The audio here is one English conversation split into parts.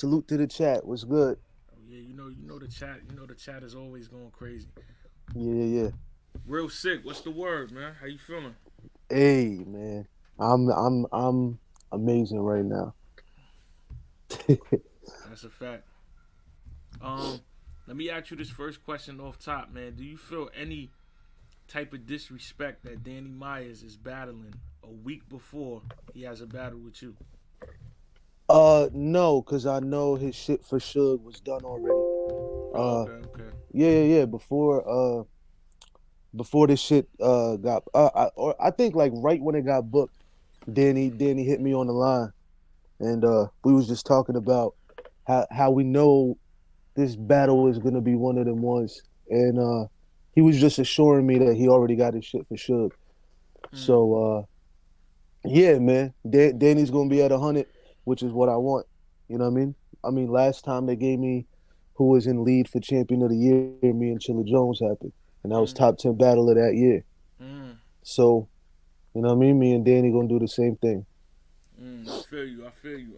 Salute to the chat. What's good? Oh yeah, the chat is always going crazy. Yeah, yeah, yeah. Real sick. What's the word, man? How you feeling? Hey, man. I'm amazing right now. That's a fact. Um, Let me ask you this first question off top, man. Do you feel any type of disrespect that Danny Myers is battling a week before he has a battle with you? No, cause I know his shit for Suge was done already. Oh, Uh, okay, okay. yeah, yeah, yeah. Before this shit got I think like right when it got booked, Danny hit me on the line, and we was just talking about how we know this battle is gonna be one of them ones, and he was just assuring me that he already got his shit for Suge. Mm, So yeah, man, Danny's gonna be at 100, which is what I want. You know what I mean? I mean, last time they gave me who was in lead for champion of the year, me and Chilla Jones happened, and that was mm, top 10 battle of that year. mm, So you know what I mean? Me and Danny gonna do the same thing. I feel you. I feel you.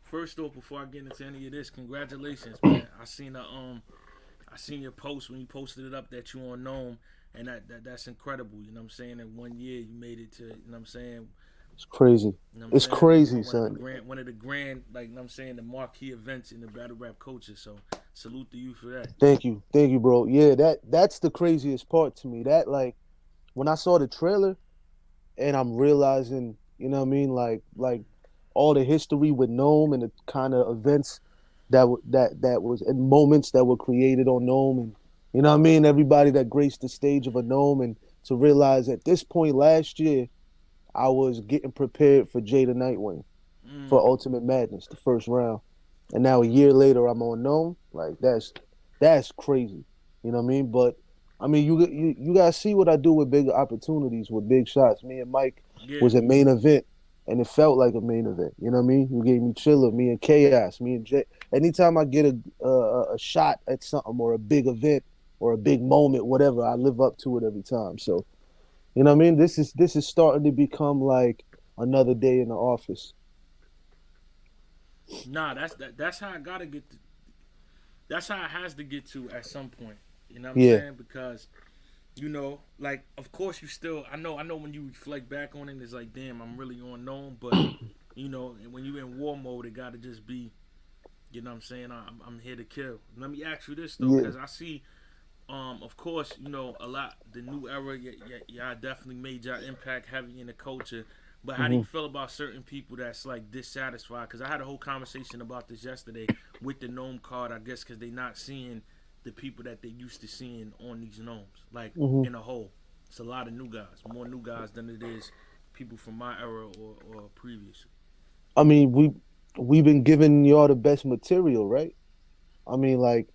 First off, before I get into any of this, congratulations, man. I seen your post when you posted it up that you on Nome, and that's incredible. You know what I'm saying? In 1 year, you made it to. You know what I'm saying? It's crazy. You know what I'm It's saying? crazy, son. One of the grand, the marquee events in the battle rap culture. So salute to you for that. Thank you, bro. Yeah, that's the craziest part to me. That like when I saw the trailer and I'm realizing, you know what I mean, like all the history with Nome and the kind of events that was and moments that were created on Nome, and you know what I mean, everybody that graced the stage of a Nome, and to realize at this point last year I was getting prepared for Jada Nightwing for Mm, Ultimate Madness, the first round, and now a year later I'm on Nome. Like that's crazy. You know what I mean? But I mean, you guys see what I do with big opportunities, with big shots. Me and Mike yeah, was a main event, and it felt like a main event. You know what I mean? You gave me Chiller, me and Chaos, me and Jay. Anytime I get a shot at something or a big event or a big moment, whatever, I live up to it every time. So you know what I mean? This is starting to become like another day in the office. nah, that's how I gotta get. That's how it has to get to at some point. You know what I'm Yeah. saying? Because like of course you still. I know when you reflect back on it, it's like, damn, I'm really on Nome, but when you in war mode, it gotta just be. You know what I'm saying? I'm here to kill. Let me ask you this though, Yeah. because I see of course, a lot. The new era, yeah, definitely made your impact heavy in the culture. But how do Hmm. you feel about certain people that's like dissatisfied? Because I had a whole conversation about this yesterday with the gnome card. I guess because they not seeing the people that they used to seeing on these gnomes. Like Hmm. in a whole, it's a lot of new guys, more new guys than it is people from my era or previous. I mean, we've been giving y'all the best material, right? I mean, like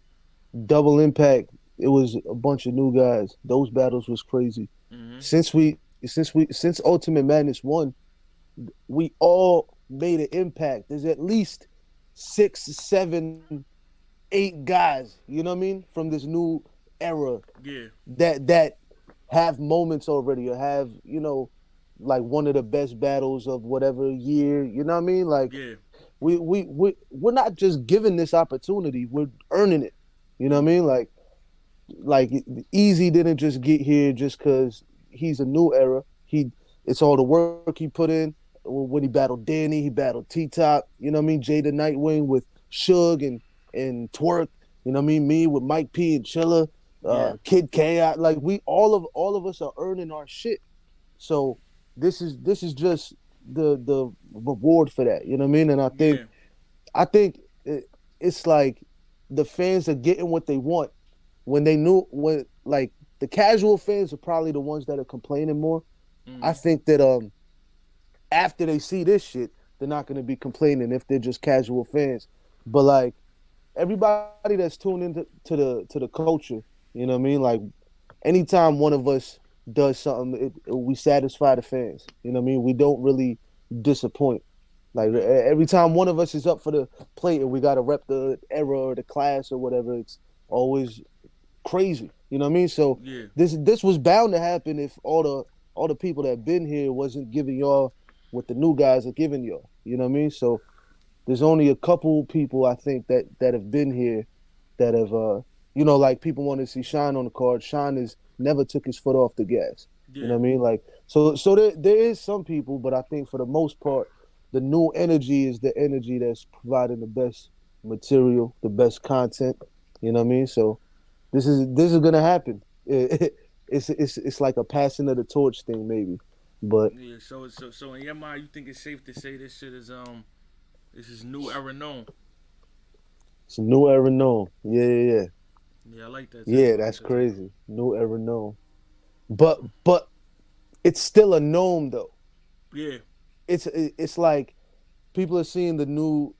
Double Impact, it was a bunch of new guys. Those battles was crazy. Mm-hmm. Since Ultimate Madness won, we all made an impact. There's at least six, seven, eight guys, you know what I mean, from this new era Yeah, that have moments already or have, like one of the best battles of whatever year, you know what I mean? Like yeah. we're not just given this opportunity, we're earning it. You know what I Mm. mean? Like Easy didn't just get here just because he's a new era. It's all the work he put in. When he battled Danny, he battled T Top. You know what I mean? Jada Nightwing with Suge and Twerk. You know what I mean? Me with Mike P and Chilla, Yeah, Kid Chaos. Like we all of us are earning our shit. So this is just the reward for that. You know what I mean? And yeah, I think it's like the fans are getting what they want when they knew when like the casual fans are probably the ones that are complaining more. I mm-hmm. think that after they see this shit, they're not gonna be complaining if they're just casual fans. But like everybody that's tuned into to the culture, you know what I mean? Like anytime one of us does something, we satisfy the fans. You know what I mean? We don't really disappoint. Like Right. every time one of us is up for the plate and we got to rep the era or the class or whatever, it's always crazy. You know what I mean? So Yeah. this was bound to happen if all the people that been here wasn't giving y'all what the new guys are giving y'all. You know what I mean? So there's only a couple people I think that have been here that have like people want to see Shine on the card. Shine has never took his foot off the gas. You know Yeah, what I mean? Like so there is some people, but I think for the most part, the new energy is the energy that's providing the best material, the best content. You know what I mean? So this is gonna happen. It's like a passing of the torch thing, maybe. But yeah. So in your mind, you think it's safe to say this shit is this is new era known. it's a new era known. Yeah, yeah, yeah. Yeah, I like that take. Yeah, I like that's that take. crazy. New era known. But it's still a gnome though. Yeah. It's like people are seeing the new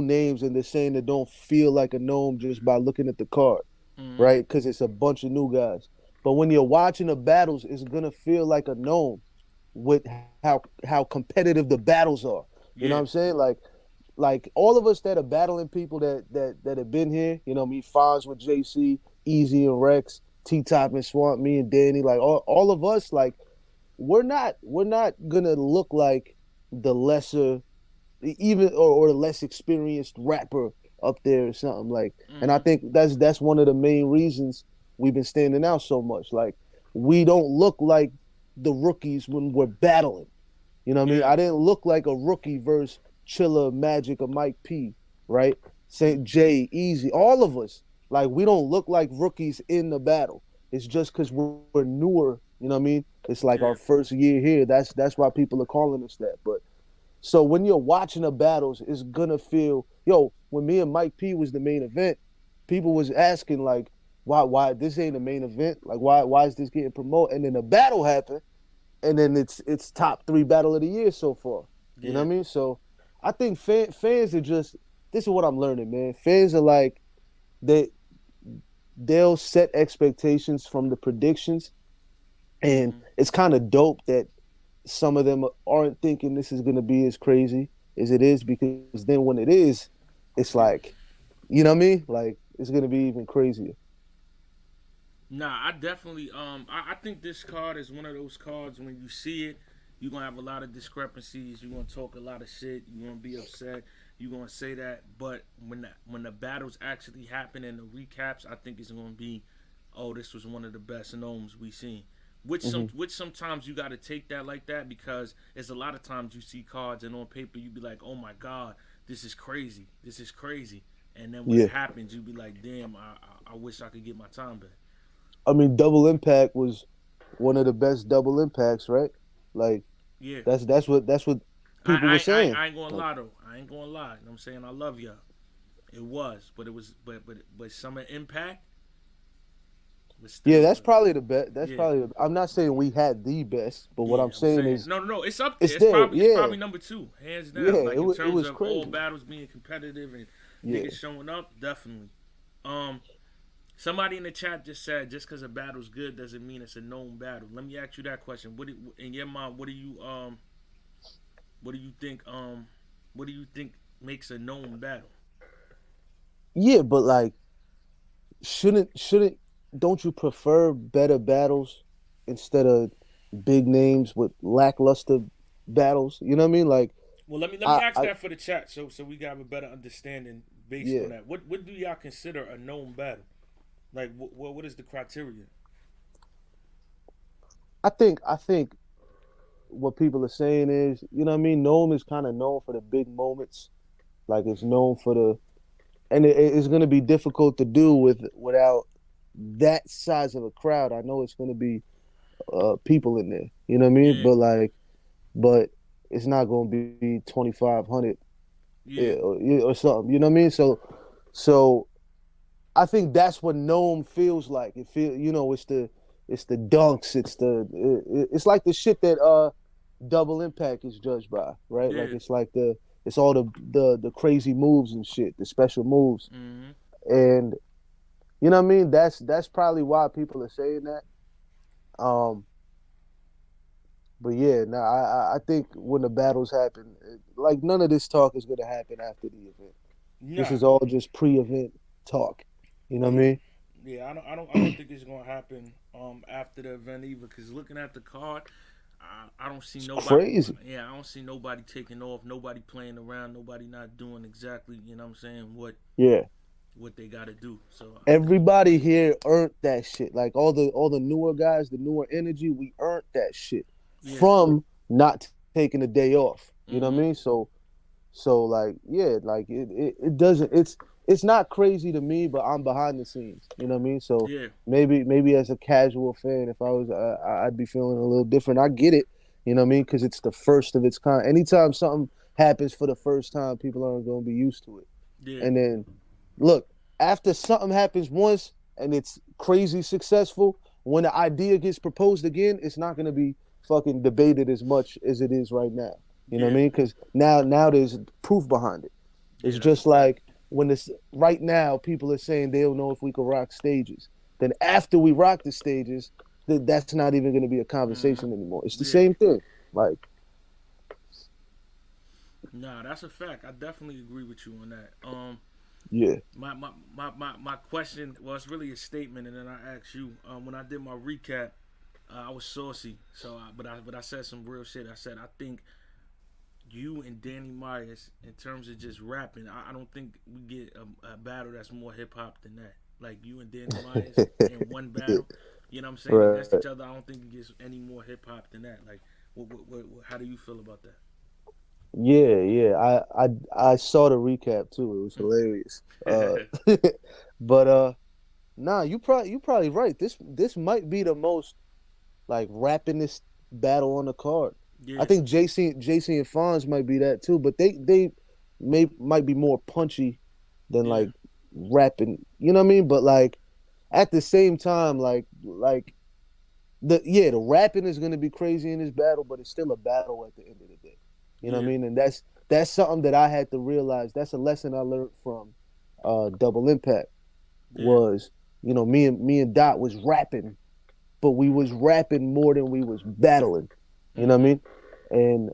names and they're saying they don't feel like a gnome just by looking at the card, Mm-hmm. right? Because it's a bunch of new guys. But when you're watching the battles, it's gonna feel like a gnome with how competitive the battles are. You know what I'm Yeah. saying? Like all of us that are battling people that have been here. You know me, Fonz with JC, Easy and Rex, T Top and Swamp, me and Danny. Like all of us, like we're not gonna look like the lesser even or the less experienced rapper up there or something like. And I Mm-hmm. think that's one of the main reasons we've been standing out so much. Like we don't look like the rookies when we're battling. You know what I mean? Yeah. I didn't look like a rookie versus Chilla, Magic, or Mike P. Right? Saint J, Easy, all of us. Like we don't look like rookies in the battle. It's just because we're newer. You know what I mean? It's like our Yeah. first year here. That's why people are calling us that. But so when you're watching the battles, it's gonna feel when me and Mike P was the main event, people was asking like, why this ain't the main event? Like why is this getting promoted? And then the battle happened, and then it's top three battle of the year so far. You know Yeah. what I mean? So I think fans are just this is what I'm learning, man. Fans are like they they'll set expectations from the predictions, and Mm-hmm. it's kind of dope that some of them aren't thinking this is going to be as crazy as it is because then when it is, it's Yeah. like, you know what I mean? Like it's going to be even crazier. Nah, I definitely I think this card is one of those cards when you see it, you're gonna have a lot of discrepancies, you're gonna talk a lot of shit, you're gonna be upset, you're gonna say that, but when the battles actually happen and the recaps, I think it's gonna be, oh, this was one of the best gnomes we seen. Hmm. Which sometimes you gotta take that like that because there's a lot of times you see cards and on paper you be like, oh my god, this is crazy, this is crazy, and then when it Yeah. happens you be like, damn, I wish I could get my time back. I mean, Double Impact was one of the best double impacts, right? Like Yeah. that's what people were saying. I ain't gonna Like, lie though. I ain't gonna lie. You know what I'm saying? I love y'all. It was, but it was, but Summer Impact was yeah, still that's the, probably the best. That's yeah, probably. I'm not saying we had the best, but what yeah. I'm I'm saying saying is no, no, no. It's up there. it's there. It's Yeah, probably number two, hands yeah. down. Like in It terms was of all crazy. battles being competitive and Yeah. niggas showing up, definitely. Um, Somebody in the chat just said just because a battle's good doesn't mean it's a known battle. Let me ask you that question. In your mind? What do you think? What do you think makes a known battle? Yeah, but like shouldn't don't you prefer better battles instead of big names with lackluster battles? You know what I mean? Like Well, let me ask I that for the chat, so we got a better understanding based on yeah. that. What do y'all consider a known battle? Like what is the criteria? I think what people are saying is, you know what I mean? Nome is kind of known for the big moments. Like it's known for the and it's going to be difficult to do without that size of a crowd. I know it's going to be people in there. You know what I mean? Yeah, But it's not going to be 2,500 yeah, or something. You know what I mean? So I think that's what Gnome feels like. It feel it's the dunks. It's like the shit that Double Impact is judged by, right? Like yeah. it's all the crazy moves and shit, the special moves, Mm-hmm. and you know what I mean. That's probably why people are saying that. Um, but yeah, no, I think when the battles happen, like none of this talk is gonna happen after the event. This Nah, is all just pre-event talk. You know what I yeah, mean? yeah. I don't think it's gonna happen after the event either. Cause looking at the card, I don't see It's nobody. crazy. Yeah, I don't see nobody taking off. Nobody playing around. Nobody not doing exactly. You know what I'm saying? Yeah. What they got to do. So I think. Everybody here earned that shit. Like all the newer guys, the newer energy, we earned that shit Yeah. from not taking a day off. You know what I mean? Mhm. So like yeah, like it doesn't it's not crazy to me, but I'm behind the scenes. You know what I mean? So Yeah. maybe as a casual fan, if I was I'd be feeling a little different. I get it. You know what I mean? Because it's the first of its kind. Anytime something happens for the first time, people aren't going to be used to it. Yeah. And then look, after something happens once and it's crazy successful, when the idea gets proposed again, it's not going to be fucking debated as much as it is right now. You know what I Yeah. mean? Because now there's proof behind it. It's Yeah. That's a just fact. like when this right now people are saying they don't know if we could rock stages. Then after we rock the stages, that's not even going to be a Mhm. conversation anymore. It's the Yeah. same thing. Like Nah, that's a fact. I definitely agree with you on that. yeah, My question, well, it's really a statement, and then I asked you. When I did my recap, I was saucy, but I said some real shit. I said I think you and Danny Myers, in terms of just rapping, I don't think we get a battle that's more hip hop than that. Like you and Danny Myers in one yeah, battle, you know what I'm saying, right. against each other. I don't think it gets any more hip hop than that. Like, how do you feel about that? Yeah, yeah. I saw the recap too. It was hilarious. But nah, you probably right. This might be the most like rappingest battle on the card. I Yeah, think JC and Fonz might be that too, but they might be more punchy than yeah, like rapping. You know what I mean? But like at the same time, like the rapping is gonna be crazy in this battle, but it's still a battle at the end of the day. You know what I yeah, mean? And that's something that I had to realize. That's a lesson I learned from Double Impact yeah. was, me and Dot was rapping, but we was rapping more than we was battling. You know what I Mm-hmm. mean? And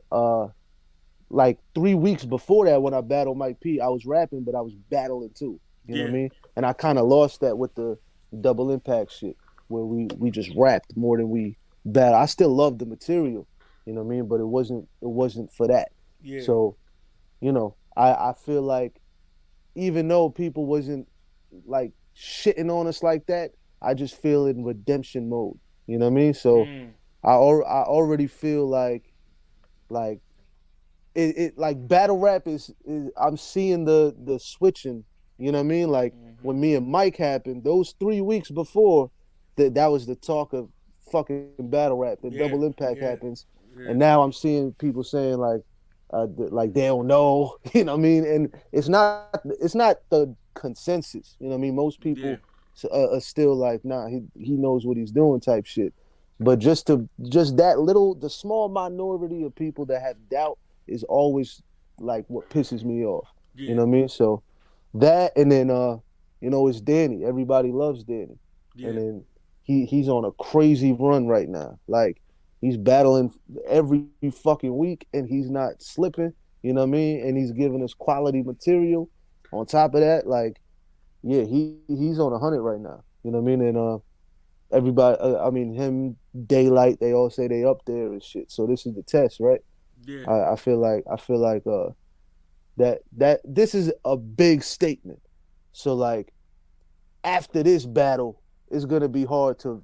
like 3 weeks before that, when I battled Mike P, I was rapping, but I was battling too. You know what Yeah, I mean? And I kind of lost that with the Double Impact shit, where we just rapped more than we battled. I still love the material, you know what I mean? But it wasn't for that. yeah, So I feel like even though people wasn't like shitting on us like that, I just feel in redemption mode. You know what I mean? So mm, I already feel like it like battle rap is I'm seeing the switching. You know what I mean? Like mm-hmm. when me and Mike happened, those 3 weeks before that was the talk of fucking battle rap. The double Yeah, impact yeah, happens, and yeah, now I'm seeing people saying like they don't know. You know what I mean? And it's not the consensus. You know what I mean? Most people yeah, are still like, nah, he knows what he's doing type shit. But just that little the small minority of people that have doubt is always like what pisses me off. You yeah, know what I mean? So that and then it's Danny. Everybody loves Danny. And yeah, then he's on a crazy run right now. Like he's battling every fucking week and he's not slipping. You know what I mean? And he's giving us quality material. On top of that, like, yeah, he's on 100 right now. You know what I mean? And everybody, I mean, him, Daylight, they all say they up there and shit. So this is the test, right? yeah, I feel like that this is a big statement. So like after this battle, it's gonna be hard to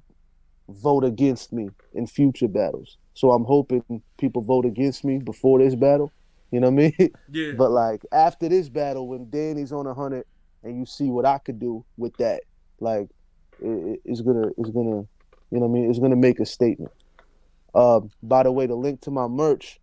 vote against me in future battles. So I'm hoping people vote against me before this battle. You know what I mean? yeah, But like after this battle, when Danny's on 100 and you see what I could do with that, like it's gonna, you know what I mean? It's gonna make a statement. By the way, the link to my merch,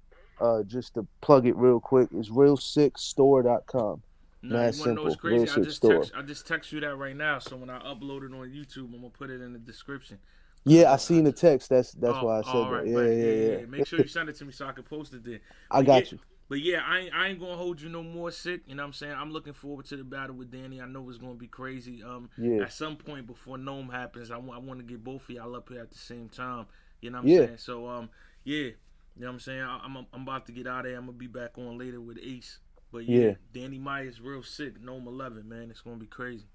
just to plug it real quick, is realsickstore.com. Nah, Mad you wanna know what's simple. Real crazy? Sick Store. I just text you that right now. So when I upload it on YouTube, I'm gonna put it in the description. Cause Yeah, I I seen the text. That's Oh, why I said all that. right, Yeah, bet. Yeah, yeah, yeah, yeah. yeah. Make sure you send it to me so I can post it there. I But yeah, got you. I ain't gonna hold you no more sick. You know what I'm saying? I'm looking forward to the battle with Danny. I know it's gonna be crazy. Yeah, At some point before Nome happens, I want to get both of y'all up here at the same time. You know what I'm yeah, saying? So yeah, you know what I'm saying? I'm about to get out of there. I'm gonna be back on later with Ace. But yeah, yeah. Danny Myers real sick. Nome 11, man. It's gonna be crazy.